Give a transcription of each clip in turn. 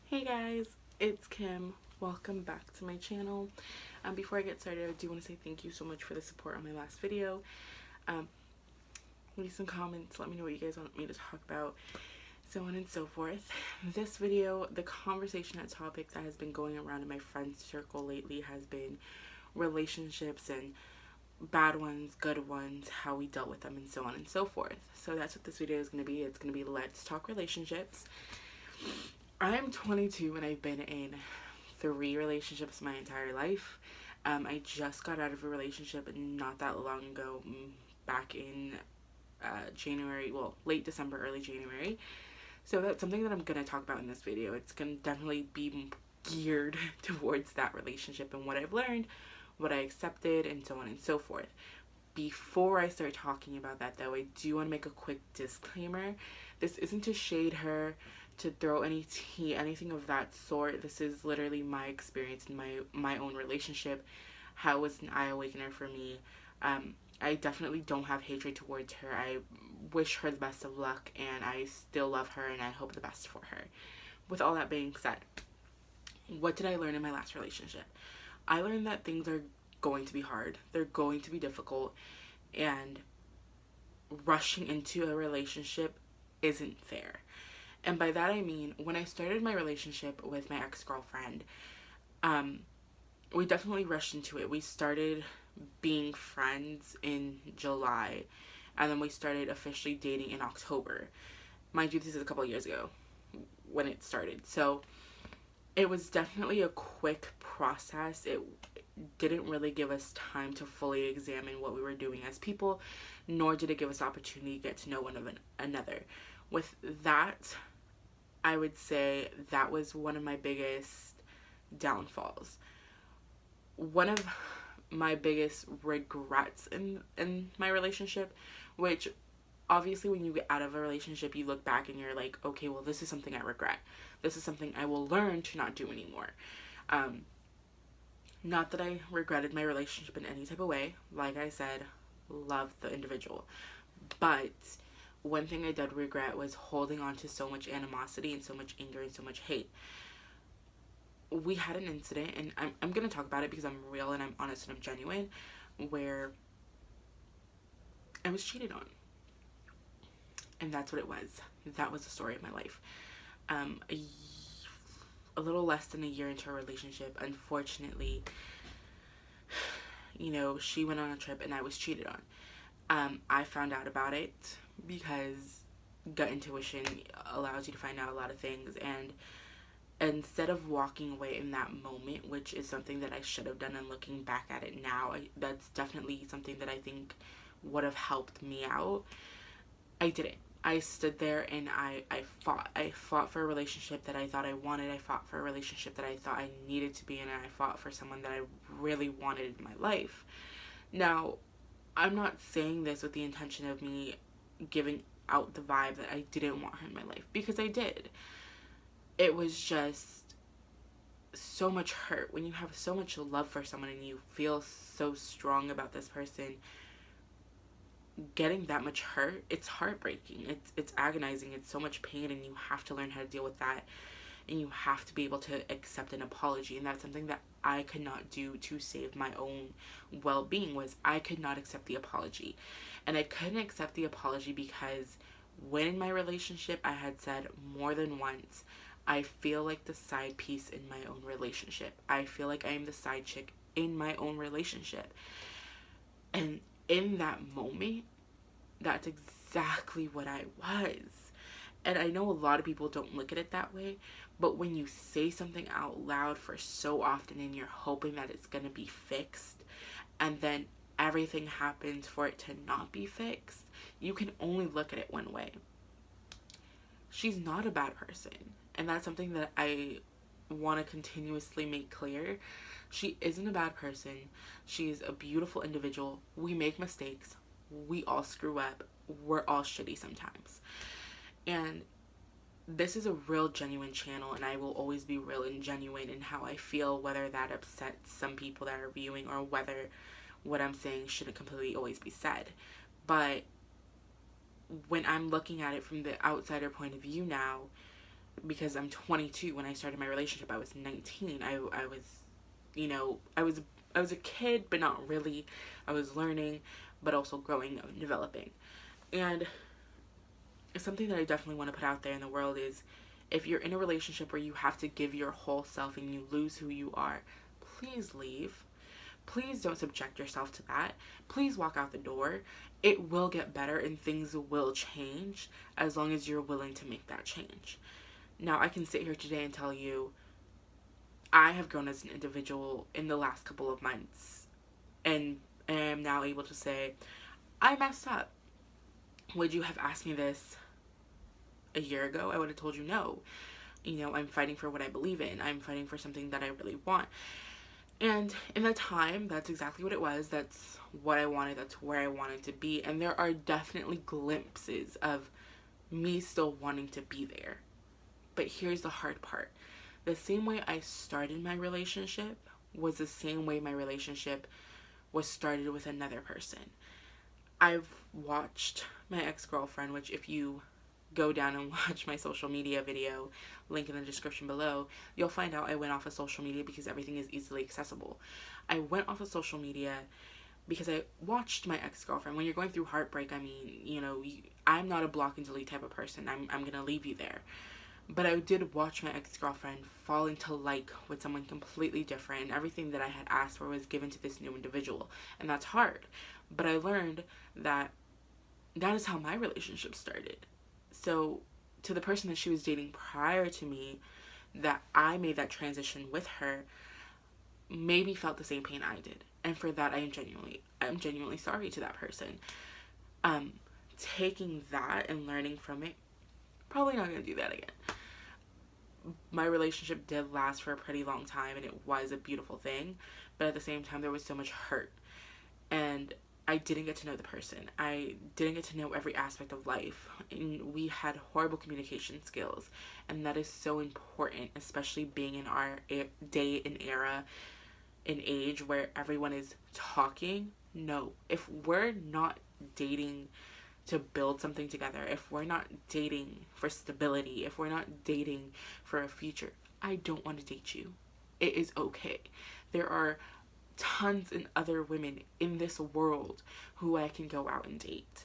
Hey guys, it's Kim. Welcome back to my channel. Before I get started, I do want to say thank you so much for the support on my last video. Um, Leave some comments, let me know what you guys want me to talk about, so on and so forth. This video, the conversation and topic that has been going around in my friend circle lately has been relationships and bad ones, good ones, how we dealt with them, and so on and so forth. So that's what this video is going to be. It's going to be Let's Talk Relationships. I'm 22 and I've been in 3 relationships my entire life. I just got out of a relationship not that long ago, back in January, well, late December, early January. So that's something that I'm going to talk about in this video. It's going to definitely be geared towards that relationship and what I've learned, what I accepted, and so on and so forth. Before I start talking about that, though, I do want to make a quick disclaimer. This isn't to shade her, to throw any tea, anything of that sort. This is literally my experience in my own relationship, how it was an eye-awakener for me. I definitely don't have hatred towards her. I wish her the best of luck, and I still love her, and I hope the best for her. With all that being said, what did I learn in my last relationship? I learned that things are going to be hard. They're going to be difficult, and rushing into a relationship isn't fair. And by that I mean, when I started my relationship with my ex-girlfriend, we definitely rushed into it. We started being friends in July, and then we started officially dating in October. Mind you, this is a couple of years ago when it started. So it was definitely a quick process. It didn't really give us time to fully examine what we were doing as people, nor did it give us opportunity to get to know one another. With that, I would say that was one of my biggest downfalls. One of my biggest regrets in my relationship, which obviously when you get out of a relationship, you look back and you're like, okay, well, this is something I regret. This is something I will learn to not do anymore. Not that I regretted my relationship in any type of way. Like I said, love the individual. But one thing I did regret was holding on to so much animosity and so much anger and so much hate. We had an incident, and I'm going to talk about it because I'm real and I'm honest and I'm genuine, where I was cheated on. And that's what it was. That was the story of my life. A little less than a year into a relationship, unfortunately, she went on a trip and I was cheated on. I found out about it because gut intuition allows you to find out a lot of things, and instead of walking away in that moment, which is something that I should have done, and looking back at it now, that's definitely something that I think would have helped me out, I didn't. I stood there and I fought. I fought for a relationship that I thought I wanted. I fought for a relationship that I thought I needed to be in, and I fought for someone that I really wanted in my life. Now, I'm not saying this with the intention of me giving out the vibe that I didn't want her in my life, because I did. It was just so much hurt when you have so much love for someone and you feel so strong about this person. Getting that much hurt, it's heartbreaking, it's agonizing, it's so much pain, and you have to learn how to deal with that, and you have to be able to accept an apology. And that's something that I could not do to save my own well-being. Was I could not accept the apology. And I couldn't accept the apology because when in my relationship, I had said more than once, I feel like the side piece in my own relationship. I feel like I am the side chick in my own relationship. And in that moment, that's exactly what I was. And I know a lot of people don't look at it that way, but when you say something out loud for so often and you're hoping that it's going to be fixed, and then everything happens for it to not be fixed, you can only look at it one way. She's not a bad person. And that's something that I want to continuously make clear. She isn't a bad person. She's a beautiful individual. We make mistakes. We all screw up. We're all shitty sometimes. And this is a real genuine channel, and I will always be real and genuine in how I feel, whether that upsets some people that are viewing or whether what I'm saying shouldn't completely always be said. But when I'm looking at it from the outsider point of view now, because I'm 22. When I started my relationship, I was 19. I was, you know, I was a kid, but not really. I was learning, but also growing and developing. And something that I definitely want to put out there in the world is, if you're in a relationship where you have to give your whole self and you lose who you are, please leave. Please don't subject yourself to that. Please walk out the door. It will get better and things will change as long as you're willing to make that change. Now, I can sit here today and tell you I have grown as an individual in the last couple of months and am now able to say, I messed up. Would you have asked me this a year ago? I would have told you no. You know, I'm fighting for what I believe in. I'm fighting for something that I really want. And in that time, that's exactly what it was. That's what I wanted. That's where I wanted to be. And there are definitely glimpses of me still wanting to be there. But here's the hard part. The same way I started my relationship was the same way my relationship was started with another person. I've watched my ex-girlfriend, which if you go down and watch my social media video, link in the description below, you'll find out I went off of social media because everything is easily accessible. I went off of social media because I watched my ex-girlfriend. When you're going through heartbreak, I mean, you know, I'm not a block and delete type of person. I'm gonna leave you there. But I did watch my ex-girlfriend fall into like with someone completely different. Everything that I had asked for was given to this new individual. And that's hard. But I learned that that is how my relationship started. So to the person that she was dating prior to me, that I made that transition with her, maybe felt the same pain I did. And for that, I'm genuinely sorry to that person. Taking that and learning from it, probably not going to do that again. My relationship did last for a pretty long time and it was a beautiful thing, but at the same time there was so much hurt and I didn't get to know the person. I didn't get to know every aspect of life, and we had horrible communication skills, and that is so important, especially being in our day and era and age where everyone is talking. No, if we're not dating to build something together, if we're not dating for stability, if we're not dating for a future, I don't want to date you. It is okay. There are tons and other women in this world who I can go out and date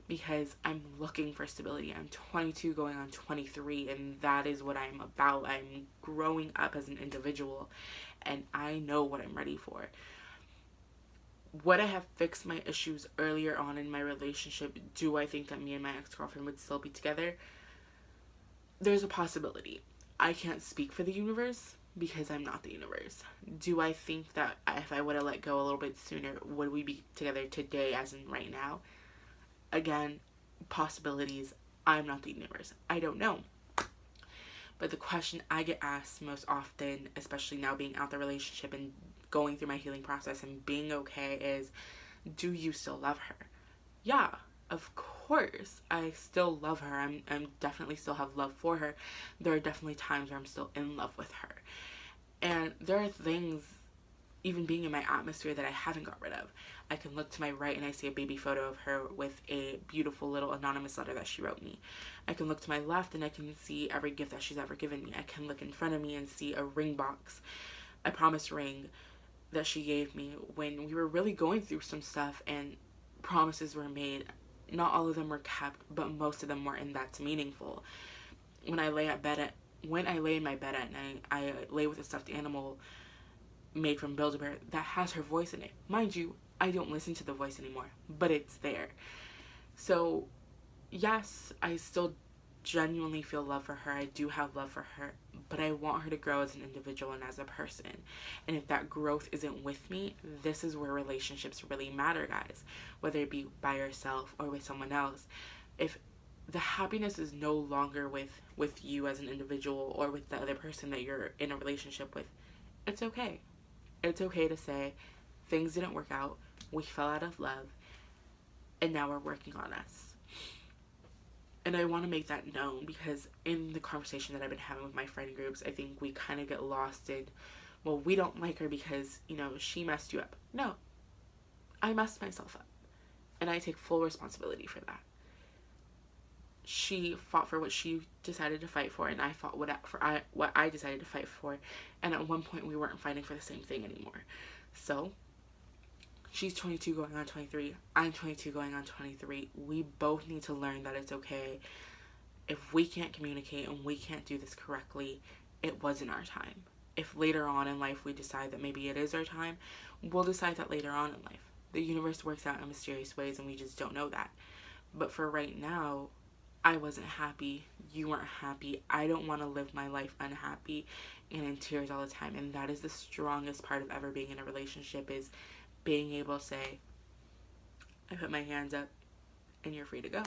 because I'm looking for stability. I'm 22 going on 23 and that is what I'm about. I'm growing up as an individual and I know what I'm ready for. Would I have fixed my issues earlier on in my relationship? Do I think that me and my ex-girlfriend would still be together? There's a possibility. I can't speak for the universe because I'm not the universe. Do I think that if I would have let go a little bit sooner, would we be together today as in right now? Again, possibilities. I'm not the universe. I don't know. But the question I get asked most often, especially now being out the relationship and going through my healing process and being okay, is, do you still love her? Yeah, of course. I still love her. I'm definitely still have love for her. There are definitely times where I'm still in love with her. And there are things, even being in my atmosphere, that I haven't got rid of. I can look to my right and I see a baby photo of her with a beautiful little anonymous letter that she wrote me. I can look to my left and I can see every gift that she's ever given me. I can look in front of me and see a ring box, a promise ring that she gave me when we were really going through some stuff and promises were made. Not all of them were kept, but most of them were, and that's meaningful. When I lay in my bed at night, I lay with a stuffed animal made from Build-A-Bear that has her voice in it. Mind you, I don't listen to the voice anymore, but it's there. So yes, I still genuinely feel love for her. I do have love for her, but I want her to grow as an individual and as a person. And if that growth isn't with me, this is where relationships really matter, guys. Whether it be by yourself or with someone else. If the happiness is no longer with you as an individual or with the other person that you're in a relationship with, it's okay. It's okay to say, things didn't work out, we fell out of love, and now we're working on us. And I want to make that known because in the conversation that I've been having with my friend groups, I think we kind of get lost in, well, we don't like her because, you know, she messed you up. No, I messed myself up. And I take full responsibility for that. she fought for what she decided to fight for, and I fought what I decided to fight for. And at one point, we weren't fighting for the same thing anymore. So she's 22 going on 23. I'm 22 going on 23. We both need to learn that it's okay. If we can't communicate and we can't do this correctly, it wasn't our time. If later on in life we decide that maybe it is our time, we'll decide that later on in life. The universe works out in mysterious ways and we just don't know that. But for right now, I wasn't happy. You weren't happy. I don't want to live my life unhappy and in tears all the time. And that is the strongest part of ever being in a relationship, is being able to say, I put my hands up and you're free to go.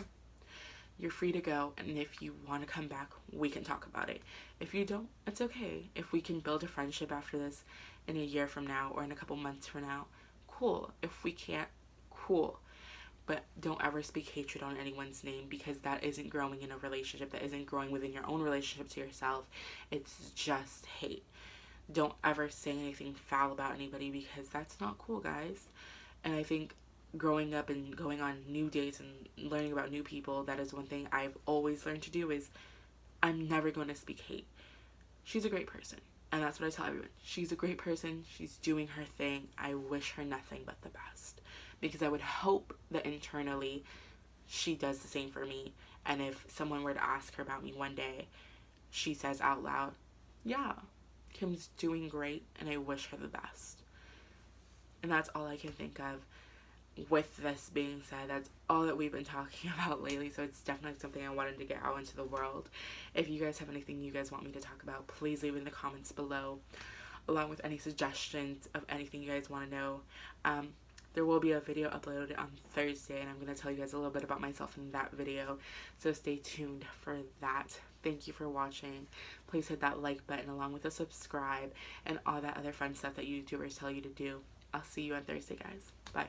You're free to go, and if you want to come back, we can talk about it. If you don't, it's okay. If we can build a friendship after this in a year from now or in a couple months from now, cool. If we can't, cool. But don't ever speak hatred on anyone's name, because that isn't growing in a relationship. That isn't growing within your own relationship to yourself. It's just hate. Don't ever say anything foul about anybody, because that's not cool, guys. And I think growing up and going on new dates and learning about new people, that is one thing I've always learned to do, is I'm never going to speak hate. She's a great person, and that's what I tell everyone. She's a great person. She's doing her thing. I wish her nothing but the best, because I would hope that internally she does the same for me. And if someone were to ask her about me one day, she says out loud, yeah, Kim's doing great and I wish her the best. And that's all I can think of. With this being said, that's all that we've been talking about lately, so it's definitely something I wanted to get out into the world. If you guys have anything you guys want me to talk about, please leave in the comments below, along with any suggestions of anything you guys want to know. There will be a video uploaded on Thursday, and I'm going to tell you guys a little bit about myself in that video, so stay tuned for that. Thank you for watching. Please hit that like button along with a subscribe and all that other fun stuff that YouTubers tell you to do. I'll see you on Thursday, guys. Bye.